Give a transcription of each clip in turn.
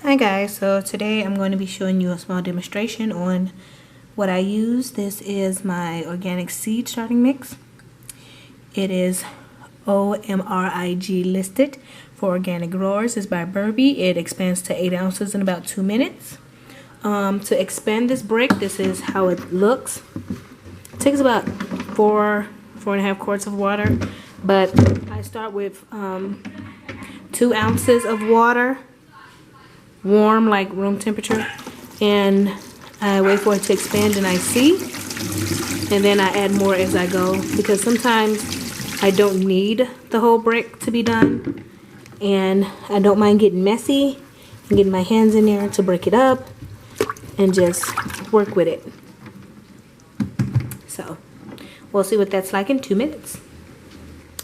Hi guys, so today I'm going to be showing you a small demonstration on what I use. This is my organic seed starting mix. It is OMRIG listed for organic growers. It's by Burby. It expands to 8 ounces in about 2 minutes. To expand this brick, this is how it looks. It takes about 4.5 quarts of water, but I start with 2 ounces of water, warm, like room temperature, and I wait for it to expand and I see, and then I add more as I go, because sometimes I don't need the whole brick to be done and I don't mind getting messy and getting my hands in there to break it up and just work with it. So we'll see what that's like in 2 minutes.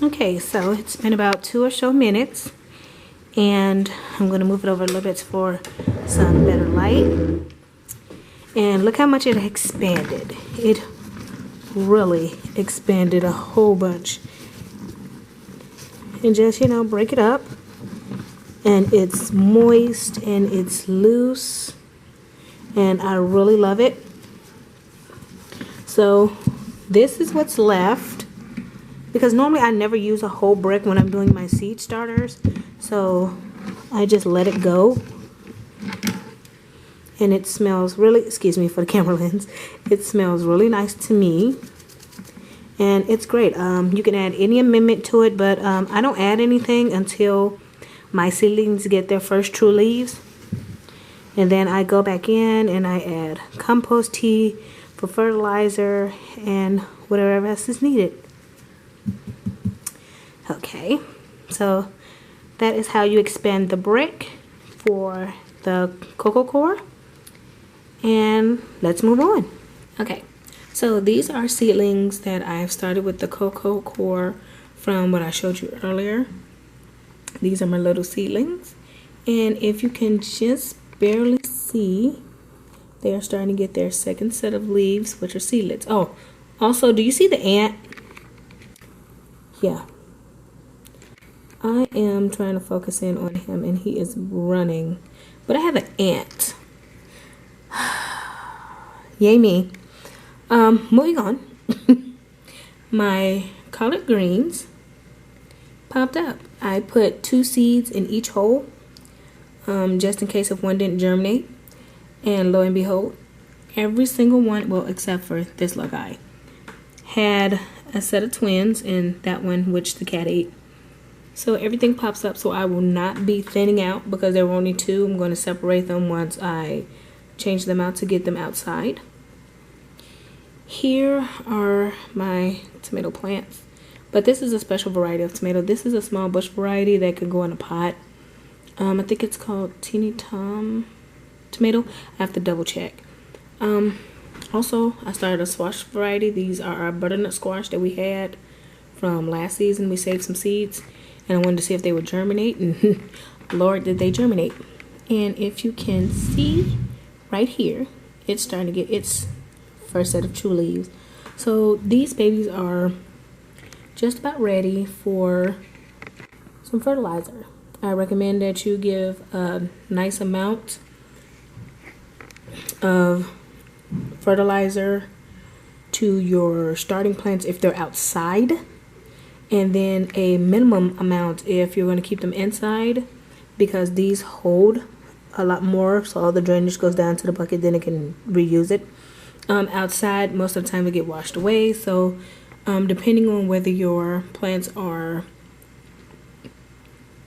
Okay, so it's been about 2 or so minutes, and I'm going to move it over a little bit for some better light. And look how much it expanded. It really expanded a whole bunch. And just, you know, break it up. And it's moist and it's loose. And I really love it. So this is what's left. Because normally I never use a whole brick when I'm doing my seed starters. So I just let it go. And it smells really, excuse me for the camera lens, it smells really nice to me. And it's great. You can add any amendment to it, but I don't add anything until my seedlings get their first true leaves. And then I go back in and I add compost tea for fertilizer and whatever else is needed. Okay, so that is how you expand the brick for the cocoa core. And let's move on. Okay, so these are seedlings that I've started with the cocoa core from what I showed you earlier. These are my little seedlings. And if you can just barely see, they are starting to get their second set of leaves, which are seedlets. Oh, also, do you see the ant? Yeah. I am trying to focus in on him and he is running. But I have an ant. Yay me. Moving on. My collard greens popped up. I put 2 seeds in each hole, just in case if one didn't germinate. And lo and behold, every single one, well, except for this little guy, had a set of twins, and that one which the cat ate. So everything pops up, so I will not be thinning out because there were only 2. I'm going to separate them once I change them out to get them outside. Here are my tomato plants, but this is a special variety of tomato. This is a small bush variety that could go in a pot. I think it's called Teeny Tom tomato. I have to double check. Also, I started a squash variety. These are our butternut squash that we had from last season. We saved some seeds, and I wanted to see if they would germinate, and Lord, did they germinate. And if you can see right here, it's starting to get its first set of true leaves. So these babies are just about ready for some fertilizer. I recommend that you give a nice amount of fertilizer to your starting plants if they're outside, and then a minimum amount if you're going to keep them inside, because these hold a lot more, so all the drainage goes down to the bucket, then it can reuse it. Outside, most of the time, they get washed away. So depending on whether your plants are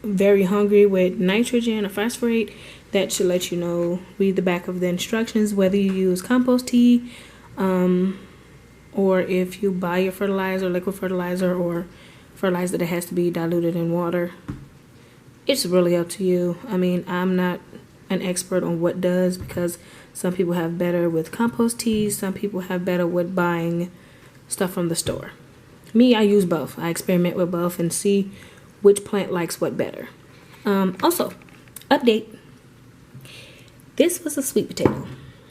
very hungry with nitrogen or phosphorate, that should let you know. Read the back of the instructions, whether you use compost tea, or if you buy your fertilizer, liquid fertilizer, or fertilizer that has to be diluted in water. It's really up to you. I mean, I'm not an expert on what does, because some people have better with compost teas, some people have better with buying stuff from the store. Me, I use both. I experiment with both and see which plant likes what better. Also, update. This was a sweet potato,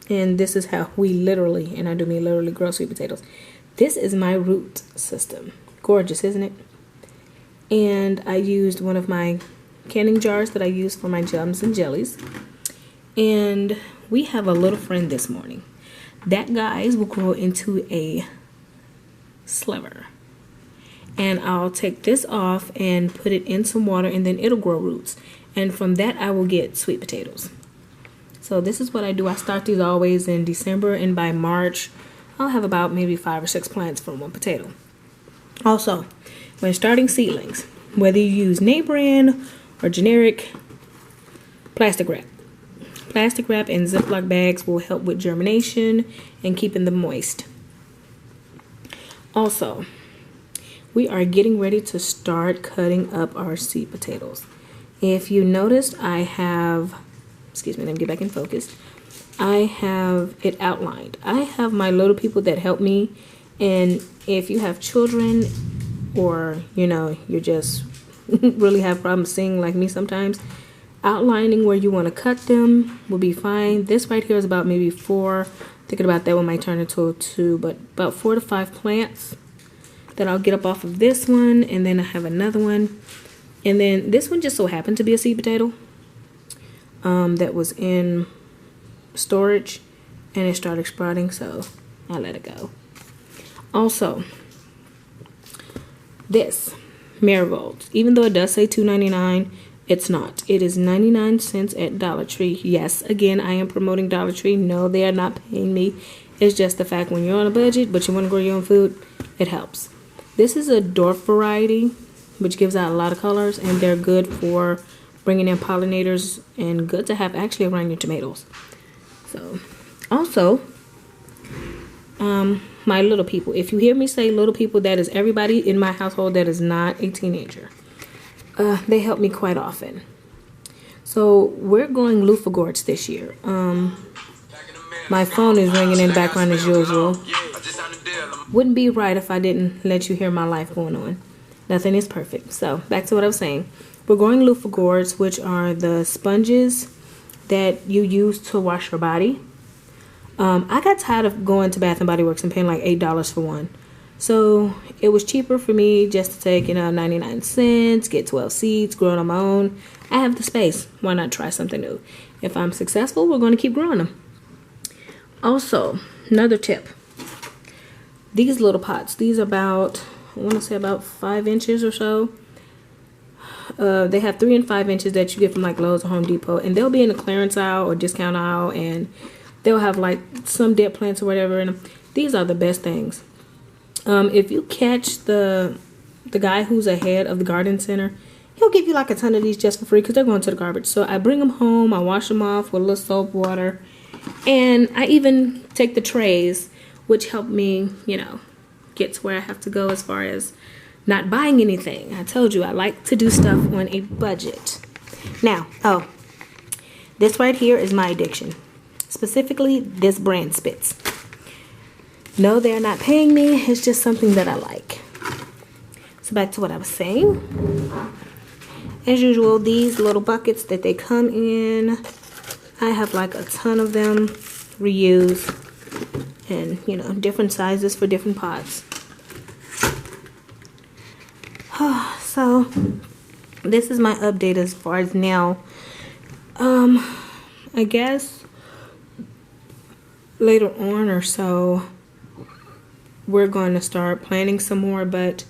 and this is how we literally, and I do mean literally, grow sweet potatoes. This is my root system. Gorgeous, isn't it? And I used one of my canning jars that I use for my jams and jellies. And we have a little friend this morning. That, guys, will grow into a sliver. And I'll take this off and put it in some water, and then it'll grow roots. And from that, I will get sweet potatoes. So this is what I do. I start these always in December, and by March, I'll have about maybe 5 or 6 plants from one potato. Also, when starting seedlings, whether you use name brand or generic, plastic wrap. Plastic wrap and Ziploc bags will help with germination and keeping them moist. Also, we are getting ready to start cutting up our seed potatoes. If you noticed, I have, excuse me, let me get back in focus. I have it outlined. I have my little people that help me, and if you have children or, you know, you just really have problems seeing like me sometimes, outlining where you want to cut them will be fine. This right here is about maybe 4, thinking about that one might turn into 2, but about 4 to 5 plants that I'll get up off of this one, and then I have another one. And then this one just so happened to be a seed potato that was in storage, and it started sprouting, so I let it go. Also, this marigolds, even though it does say $2.99, it's not. It is 99 cents at Dollar Tree. Yes, again, I am promoting Dollar Tree. No, they are not paying me. It's just the fact when you're on a budget but you want to grow your own food, it helps. This is a dwarf variety, which gives out a lot of colors, and they're good for bringing in pollinators and good to have actually around your tomatoes. So, also, my little people. If you hear me say little people, that is everybody in my household that is not a teenager. They help me quite often. So we're going loofah gourds this year. My phone is ringing in the background as usual. Wouldn't be right if I didn't let you hear my life going on. Nothing is perfect. So back to what I was saying. We're growing loofah gourds, which are the sponges that you use to wash your body. I got tired of going to Bath and Body Works and paying like $8 for one. So it was cheaper for me just to take, 99 cents, get 12 seeds, grow it on my own. I have the space. Why not try something new? If I'm successful, we're going to keep growing them. Also, another tip. These little pots, these are about, I want to say about 5 inches or so. They have 3 and 5 inches that you get from like Lowe's or Home Depot, and they'll be in the clearance aisle or discount aisle, and they'll have like some dead plants or whatever in them. These are the best things. If you catch the guy who's ahead of the garden center, he'll give you like a ton of these just for free because they're going to the garbage. So I bring them home, I wash them off with a little soap water, and I even take the trays, which help me, get to where I have to go as far as not buying anything. I told you I like to do stuff on a budget. Now, this right here is my addiction. Specifically, this brand Spitz. No, they're not paying me. It's just something that I like. So back to what I was saying. As usual, these little buckets that they come in, I have like a ton of them, reuse, and different sizes for different pots. So this is my update as far as now. I guess later on or so, we're going to start planting some more, but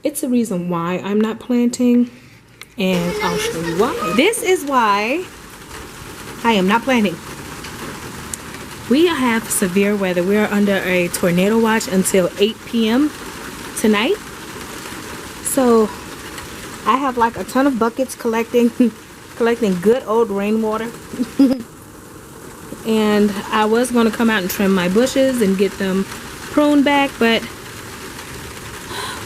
it's a reason why I'm not planting, and I'll show you why. This is why I am not planting. We have severe weather. We are under a tornado watch until 8 p.m. tonight. So I have like a ton of buckets collecting good old rainwater. And I was going to come out and trim my bushes and get them pruned back, but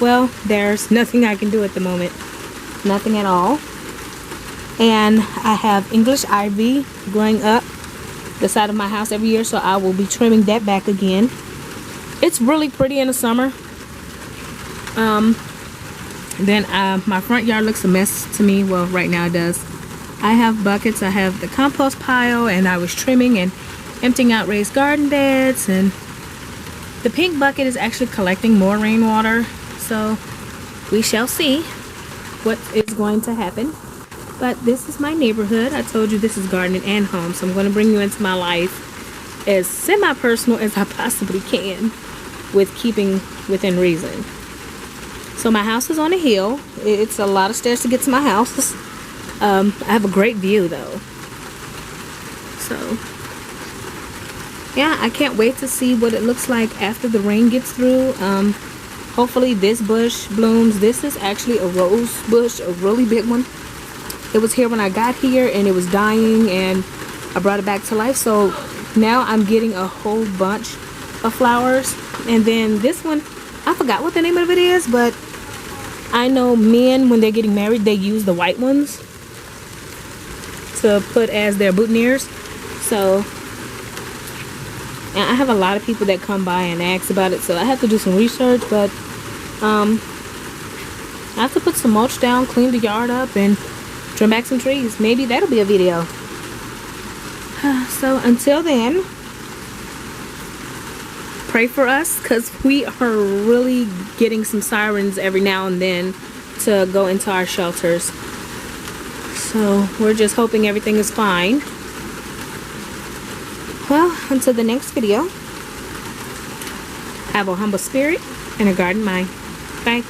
well, there's nothing I can do at the moment. Nothing at all. And I have English ivy growing up the side of my house every year, so I will be trimming that back again. It's really pretty in the summer. Then my front yard looks a mess to me. Well, right now it does. I have buckets. I have the compost pile, and I was trimming and emptying out raised garden beds, and the pink bucket is actually collecting more rainwater, so we shall see what is going to happen. But this is my neighborhood. I told you this is gardening and home, so I'm going to bring you into my life as semi-personal as I possibly can with keeping within reason. So my house is on a hill. It's a lot of stairs to get to my house. I have a great view though. So yeah, I can't wait to see what it looks like after the rain gets through. Hopefully this bush blooms. This is actually a rose bush, a really big one. It was here when I got here and it was dying, and I brought it back to life. So now I'm getting a whole bunch of flowers. And then this one, I forgot what the name of it is, but I know men, when they're getting married, they use the white ones to put as their boutonnieres. So and I have a lot of people that come by and ask about it, so I have to do some research. But I have to put some mulch down, clean the yard up, and trim back some trees. Maybe that'll be a video. So until then, pray for us, because we are really getting some sirens every now and then to go into our shelters. So we're just hoping everything is fine. Well, until the next video, have a humble spirit and a garden mind. Bye.